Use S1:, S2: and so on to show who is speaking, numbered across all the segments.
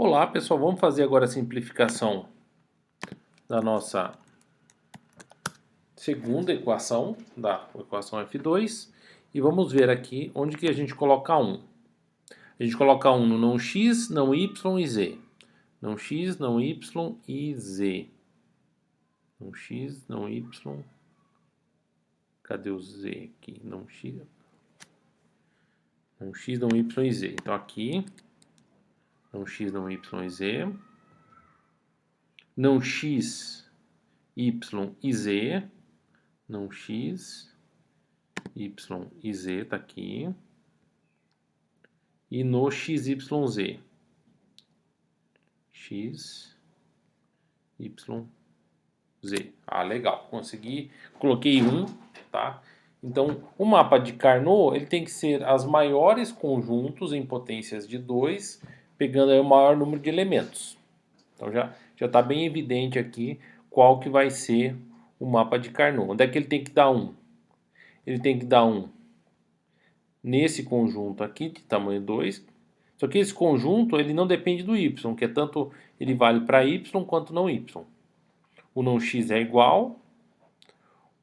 S1: Olá pessoal, vamos fazer agora a simplificação da nossa segunda equação, da equação F2, e vamos ver aqui onde que a gente coloca 1. A gente coloca 1 no não x, não y e z. Não x, não y e z. Não x, não y. Cadê o z aqui? Não x, não y e z. Então aqui, não x, não y e z. Não x, y e z. Não x, y e z tá aqui. E no xyz. X, y, z. Ah, legal. Consegui. Coloquei 1, tá? Então, o mapa de Carnot, ele tem que ser as maiores conjuntos em potências de 2, pegando aí o maior número de elementos. Então, já está bem evidente aqui qual que vai ser o mapa de Carnot. Onde é que ele tem que dar 1? Ele tem que dar 1 nesse conjunto aqui, de tamanho 2. Só que esse conjunto ele não depende do y, que é tanto ele vale para y quanto não y. O não x é igual,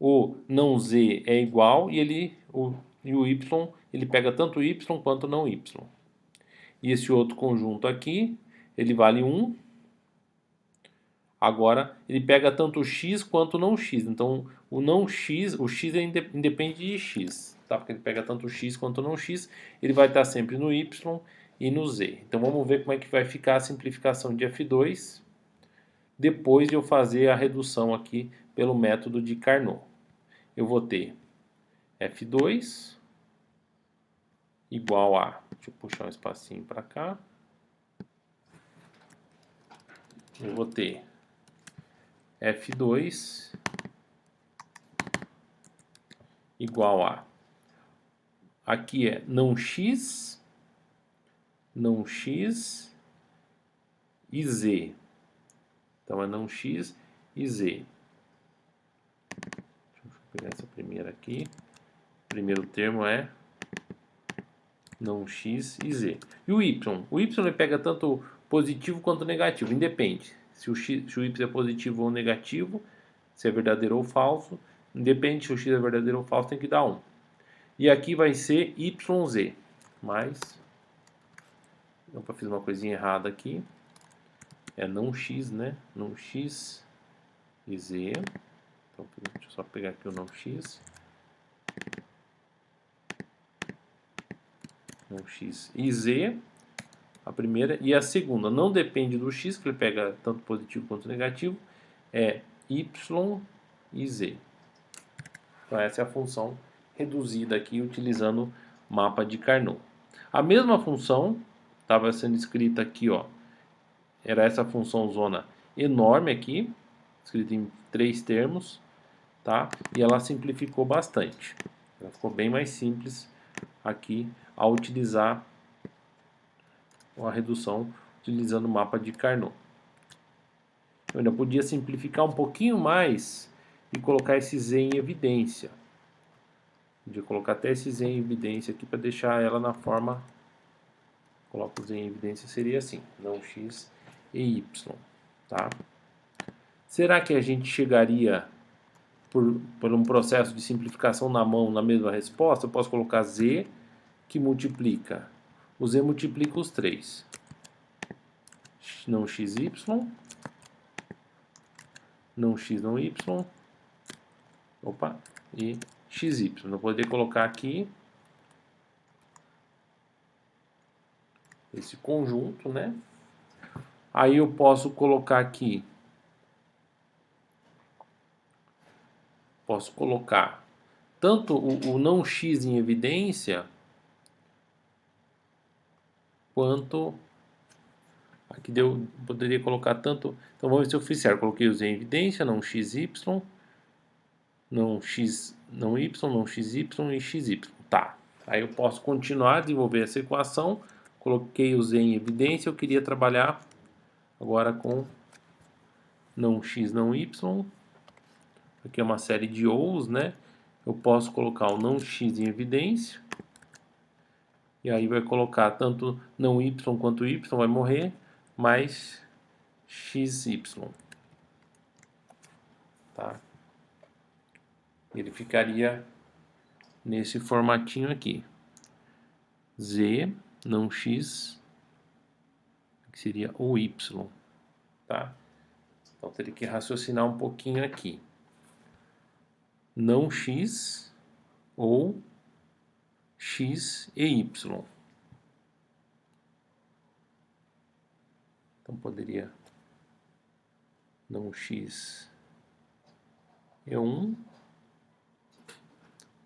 S1: o não z é igual e o y ele pega tanto y quanto não y. E esse outro conjunto aqui ele vale 1. Agora ele pega tanto x quanto não x. Então o não x, o x independe de x, tá? Porque ele pega tanto x quanto não x, ele vai estar sempre no y e no z. Então vamos ver como é que vai ficar a simplificação de F2 depois de eu fazer a redução aqui pelo método de Carnot. Eu vou ter F2 igual a... Deixa eu puxar um espacinho para cá. Eu vou ter F2 igual a... Aqui é não x e z. Então é não x e z. Deixa eu pegar essa primeira aqui. O primeiro termo é não x e z. E o y? O y ele pega tanto positivo quanto negativo, independe. Se o y é positivo ou negativo, se é verdadeiro ou falso, independe se o x é verdadeiro ou falso, tem que dar 1. E aqui vai ser yz, mais... Opa, fiz uma coisinha errada aqui. É não x, né? Não x e z. Então, deixa eu só pegar aqui o não x. Não x e z. A primeira. E a segunda não depende do x, que ele pega tanto positivo quanto negativo. É y e z. Então essa é a função reduzida aqui utilizando o mapa de Carnot. A mesma função estava sendo escrita aqui, ó. Era essa função zona enorme aqui, escrita em 3 termos, tá? E ela simplificou bastante. Ela ficou bem mais simples aqui ao utilizar a redução utilizando o mapa de Carnot. Eu ainda podia simplificar um pouquinho mais e colocar esse z em evidência. Podia colocar até esse z em evidência aqui para deixar ela na forma... Coloco o z em evidência, seria assim, não x e y, tá? Será que a gente chegaria por um processo de simplificação na mão na mesma resposta? Eu posso colocar z que multiplica. O z multiplica os 3. Não xy, não x, não y. Opa, e xy. Eu poderia colocar aqui esse conjunto, né? Aí eu posso colocar aqui, posso colocar tanto o não x em evidência, quanto aqui poderia colocar tanto. Então vamos ver se eu fiz certo. Coloquei o z em evidência, não xy, não x, não y, não xy e xy. Tá. Aí eu posso continuar a desenvolver essa equação. Coloquei o z em evidência. Eu queria trabalhar agora com não x, não y. Aqui é uma série de ous, né? Eu posso colocar o não x em evidência. E aí vai colocar tanto não y quanto y vai morrer. mais xy. Tá? Ele ficaria nesse formatinho aqui. Z, não x, que seria o y. Tá? Então teria que raciocinar um pouquinho aqui. Não x ou x e y. Então poderia não x e 1.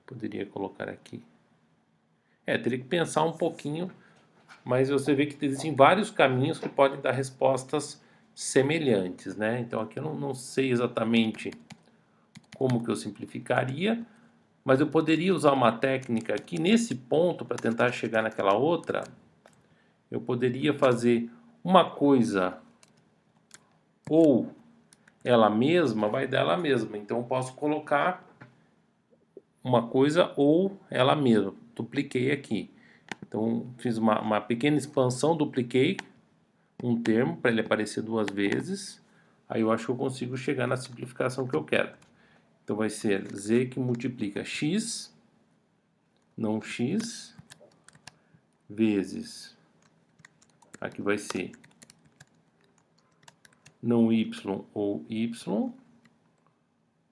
S1: Poderia colocar aqui. Teria que pensar um pouquinho, mas você vê que existem vários caminhos que podem dar respostas semelhantes, né? Então aqui eu não sei exatamente como que eu simplificaria, mas eu poderia usar uma técnica aqui nesse ponto para tentar chegar naquela outra. Eu poderia fazer uma coisa ou ela mesma vai dar ela mesma. Então eu posso colocar uma coisa ou ela mesma. Dupliquei aqui. Então fiz uma pequena expansão, dupliquei um termo para ele aparecer duas vezes. Aí eu acho que eu consigo chegar na simplificação que eu quero. Então vai ser z que multiplica x, não x, vezes, aqui vai ser não y ou y,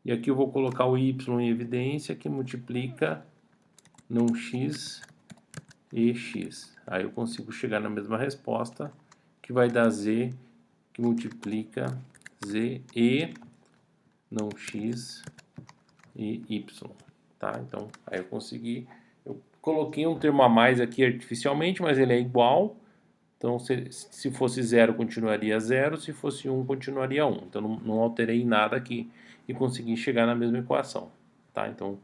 S1: e aqui eu vou colocar o y em evidência, que multiplica não x e x. Aí eu consigo chegar na mesma resposta, que vai dar z que multiplica z e não x e y, tá? Então, aí eu consegui, eu coloquei um termo a mais aqui artificialmente, mas ele é igual. Então, se fosse 0, continuaria 0, se fosse 1, continuaria 1. Então, não alterei nada aqui e consegui chegar na mesma equação, tá? Então,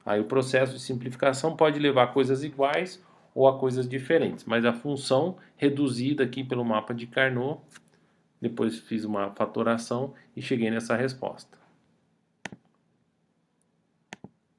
S1: aí o processo de simplificação pode levar a coisas iguais ou a coisas diferentes, mas a função reduzida aqui pelo mapa de Carnot, depois fiz uma fatoração e cheguei nessa resposta.